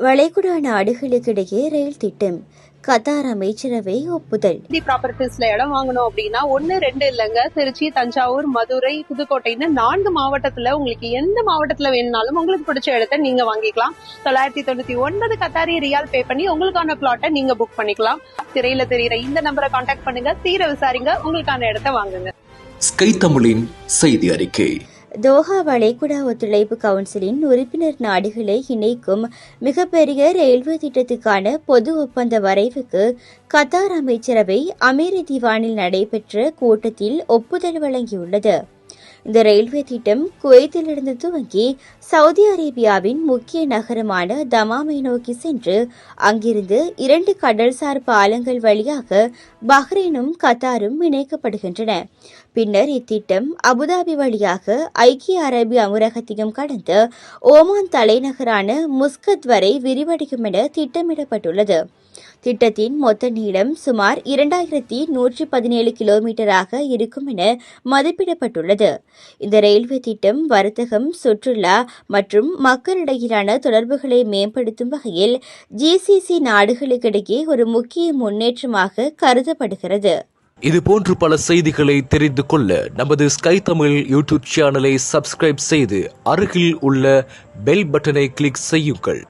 வளைகுடா நாடுகளுக்கிடையே ரயில் திட்டம், கத்தார் அமைச்சரவை ஒப்புதல். ப்ராப்பர்ட்டிஸ்ல இடம் வாங்கணும் அப்படின்னா 1, 2 இல்லங்க, திருச்சி, தஞ்சாவூர், மதுரை, புதுக்கோட்டைன்னு 4 மாவட்டத்துல உங்களுக்கு எந்த மாவட்டத்துல வேணும்னாலும் உங்களுக்கு பிடிச்ச இடத்த நீங்க வாங்கிக்கலாம். 999 கத்தாரி ரியால் பே பண்ணி உங்களுக்கான பிளாட்டை நீங்க புக் பண்ணிக்கலாம். திரையில தெரியுற இந்த நம்பரை கான்டாக்ட் பண்ணுங்க, தீர விசாரிங்க, உங்களுக்கான இடத்த வாங்குங்க. ஸ்கை தமிழின் செய்தி அறிக்கை. தோஹா வளைகுடா ஒத்துழைப்பு கவுன்சிலின் உறுப்பினர் நாடுகளை இணைக்கும் மிகப்பெரிய ரயில்வே திட்டத்துக்கான பொது ஒப்பந்த வரைவுக்கு கத்தார் அமைச்சரவை அமீரி திவானில் நடைபெற்ற கூட்டத்தில் ஒப்புதல் வழங்கியுள்ளது. இந்த ரயில்வே திட்டம் குவைத்திலிருந்து துவங்கி சவுதி அரேபியாவின் முக்கிய நகரமான தமாமை நோக்கி சென்று அங்கிருந்து 2 கடல்சார் பாலங்கள் வழியாக பஹ்ரைனும் கத்தாரும் இணைக்கப்படுகின்றன. பின்னர் இத்திட்டம் அபுதாபி வழியாக ஐக்கிய அரபு அமீரகத்தையும் கடந்து ஓமான் தலைநகரான முஸ்கத் வரை விரிவடையும் என திட்டமிடப்பட்டுள்ளது. திட்டத்தின் மொத்த நீளம் சுமார் 2117 கிலோமீட்டராக இருக்கும் என மதிப்பிடப்பட்டுள்ளது. இந்த ரயில்வே திட்டம் வர்த்தகம், சுற்றுலா மற்றும் மக்களிடையிலான தொடர்புகளை மேம்படுத்தும் வகையில் ஜிசிசி நாடுகளுக்கிடையே ஒரு முக்கிய முன்னேற்றமாக கருதப்படுகிறது. இதுபோன்று பல செய்திகளை தெரிந்து கொள்ள நமது ஸ்கை தமிழ் யூடியூப் சேனலை சப்ஸ்கிரைப் செய்து அருகில் உள்ள பெல் பட்டனை கிளிக் செய்யுங்கள்.